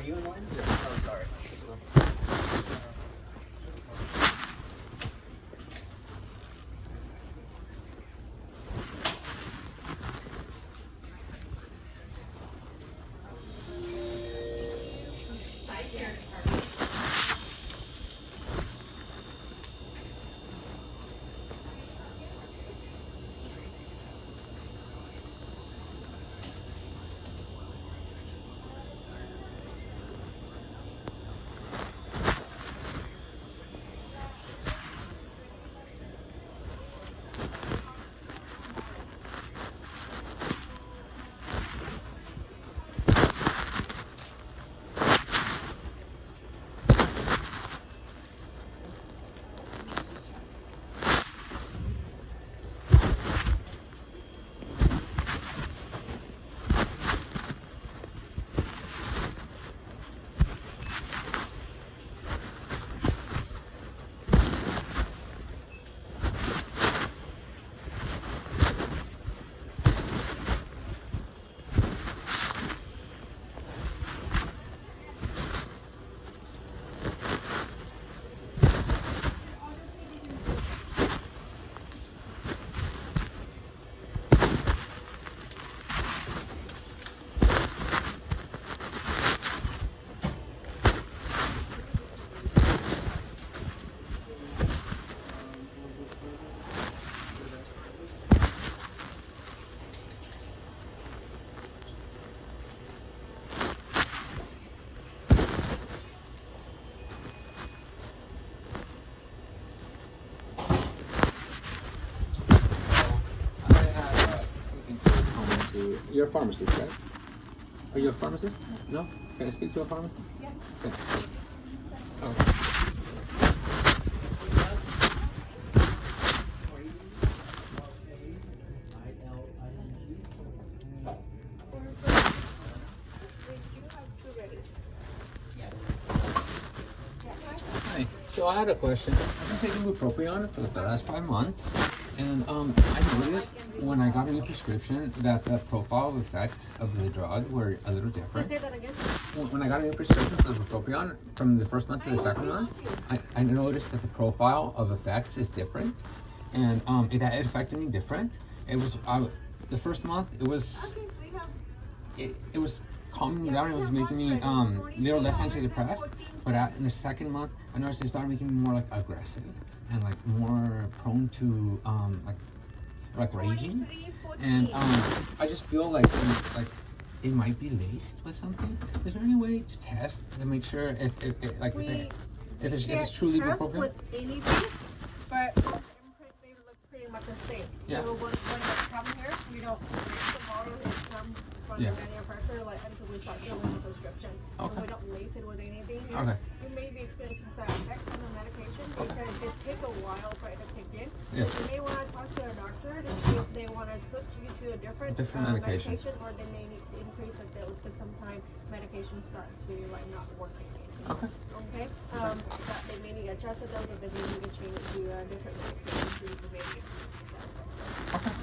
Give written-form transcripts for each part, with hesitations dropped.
are you in line? Yeah. Oh, sorry. I have something to comment to. You're a pharmacist, right? Are you a pharmacist? No? Can I speak to a pharmacist? Yeah. Okay. Oh. Hi. So I had a question. I've been taking bupropion for the last 5 months, and I noticed when I got a new prescription that the profile of effects of the drug were a little different. Say that again. When I got a new prescription for the bupropion from the first month to the second month, I noticed that the profile of effects is different, and it affected me different. It was the first month it was calming me down. It was making me a little less antidepressed. But in the second month, I noticed it started making me more like aggressive and like more prone to like raging. And I just feel like it might be laced with something. Is there any way to test to make sure if it's truly bupropion? With anything, but the imprint, they look pretty much the same. Yeah. So when they come here, we don't lace the bottle and come from Yeah. the manufacturer like until we start filling the prescription. Okay. So we don't lace it with anything. Okay. You may be experiencing side effects from the medication because it takes a while for it to kick in. Yeah. You may want to talk to a doctor to see if they want to switch you to a different medication. or they may need to increase the dose because sometimes medications start to like not work again. Okay. Okay, that they may need to adjust the dose, or they may need to change it to a different medication to maybe. Okay.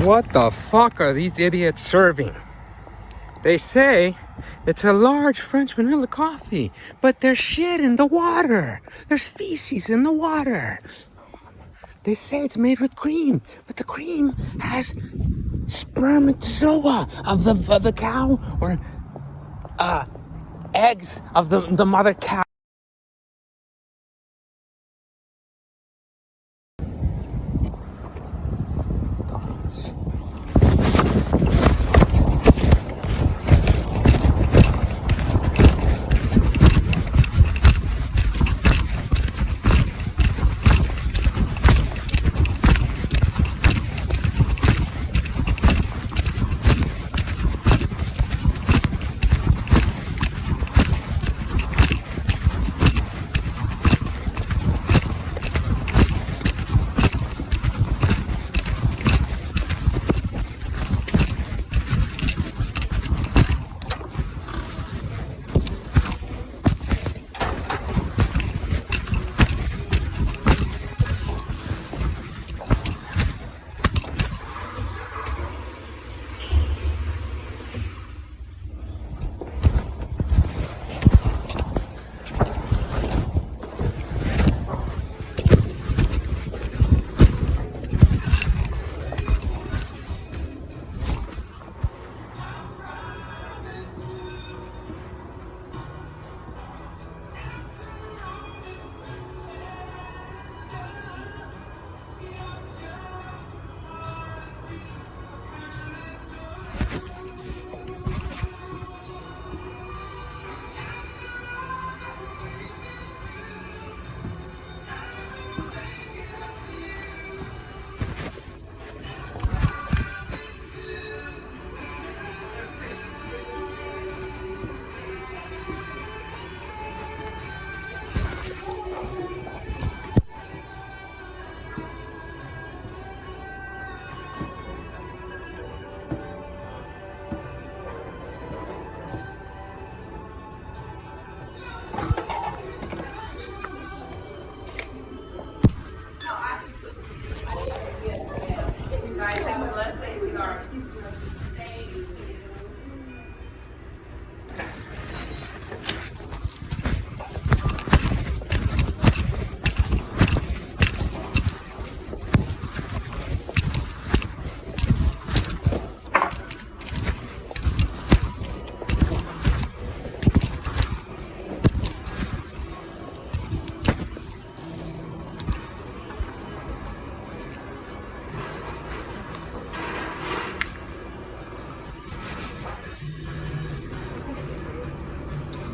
What the fuck are these idiots serving? They say it's a large French vanilla coffee, but there's shit in the water. There's feces in the water. They say it's made with cream, but the cream has spermatozoa of the cow, or eggs of the mother cow.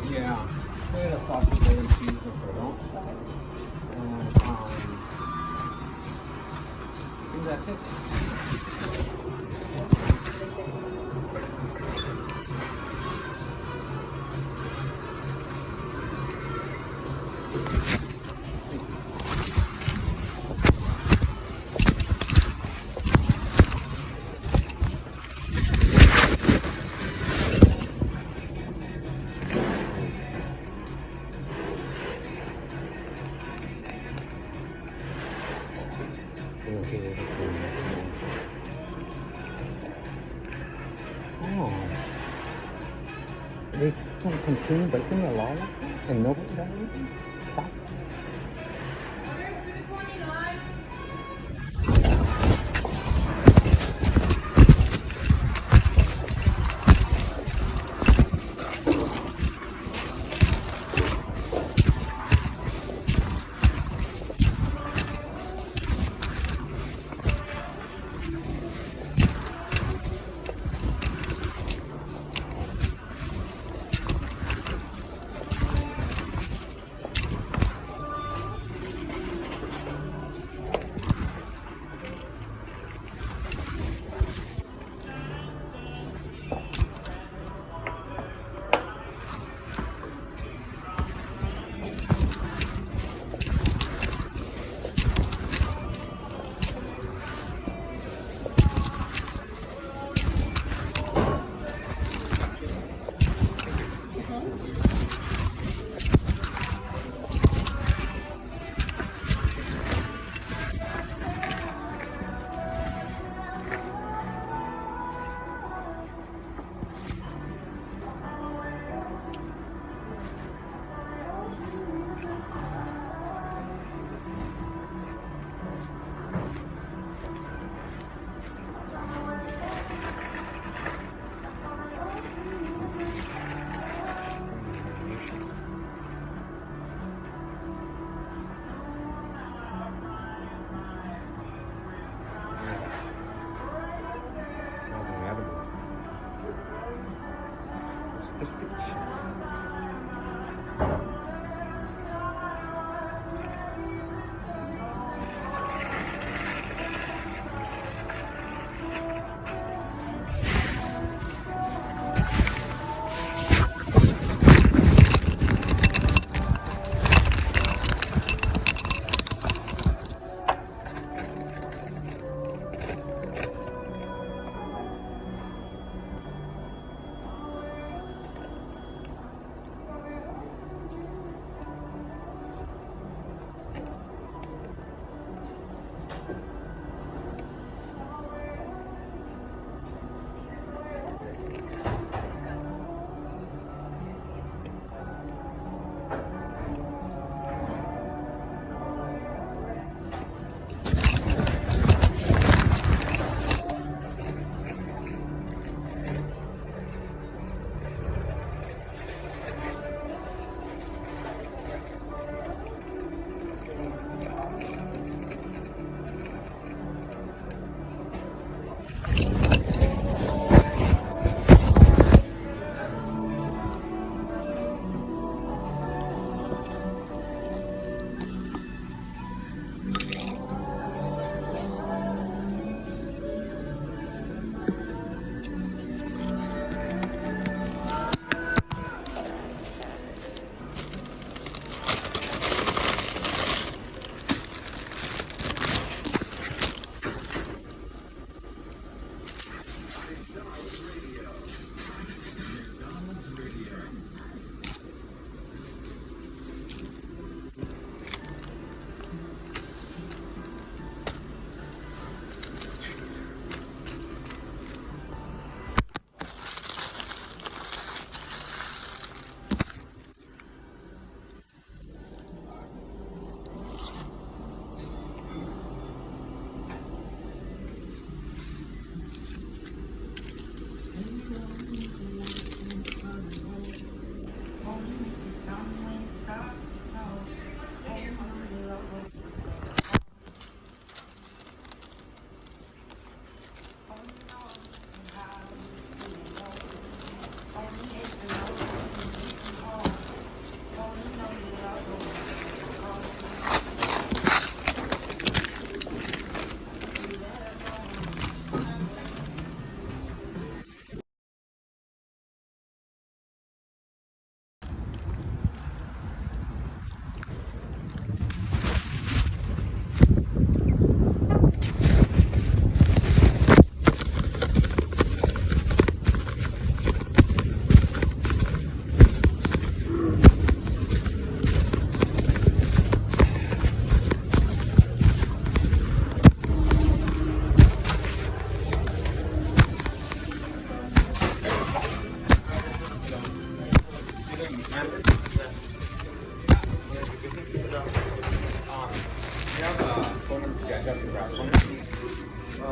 Yeah, I had a sausage and cheese with griddle. And I think that's it. Oh. They don't consume bacon a lot and nobody does anything? Stop.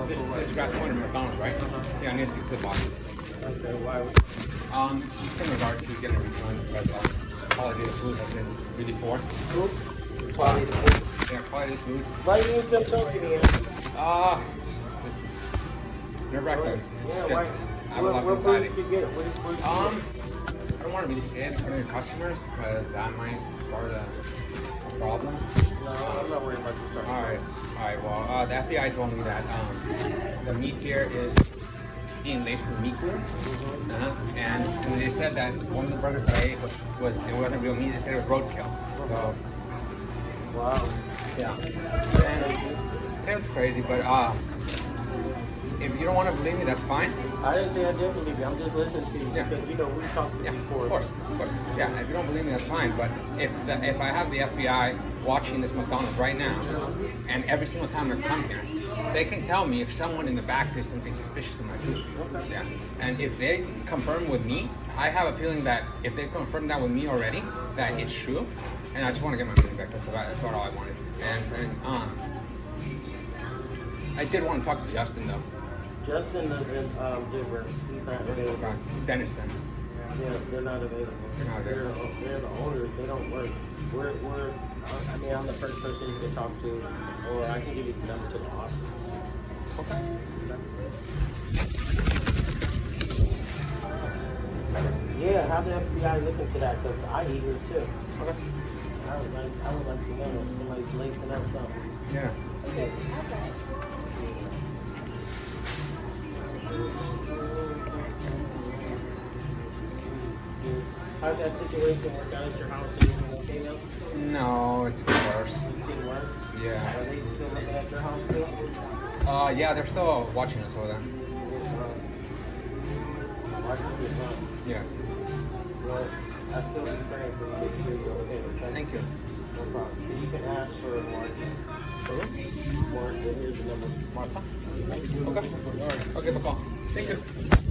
This is Grass Point of McDonald's, right? Yeah, I need to speak to the boss. Okay, why? It's just in regard to getting a refund because quality of the food has been really poor. Food? Quality of food. Yeah, quality of food. Why you didn't come talk to me? Nerve-wracking. Yeah, why? I have a lot What of food anxiety. did you get? What did you get? I don't want to really say it in front of your customers because that might start a problem. No, I'm not worried about your stuff. All right. Well, the FBI told me that the meat here is being laced with meat glue, and they said that one of the burgers that I ate was it wasn't real meat. They said it was roadkill. So Wow. yeah, and it was crazy. But if you don't want to believe me, that's fine. I didn't say I didn't believe you. I'm just listening to you Yeah. because you know we talked to Yeah, you before. of course. Yeah, if you don't believe me, that's fine. But if I have the FBI watching this McDonald's right now, and every single time they come here, they can tell me if someone in the back did something suspicious to my food. Yeah, and if they confirm with me, I have a feeling that if they confirmed that with me already, that it's true, and I just want to get my money back. That's about all I wanted. And I did want to talk to Justin though. Justin doesn't differ. He's not available. Okay. Dennis then. Yeah, they're not available. They're not available. They're the owners. They don't work. I mean, I'm the first person you can talk to, or I can give you the number to the office. Okay. Yeah, have the FBI look into that because I eat here too. Okay. I would like to know if somebody's lacing up something. Yeah. Okay. How'd that situation work out at your house? Everything okay now? No, it's getting worse. It's getting worse? Yeah. Are they still looking at your house too? Yeah, they're still watching us over there. Watch you get run. Yeah. Well, I still be praying for you to make sure you're okay, okay? Thank you. No problem. So you can ask for Mark. Mark, here's the number. Martha? Okay. I'll give a call. Thank you.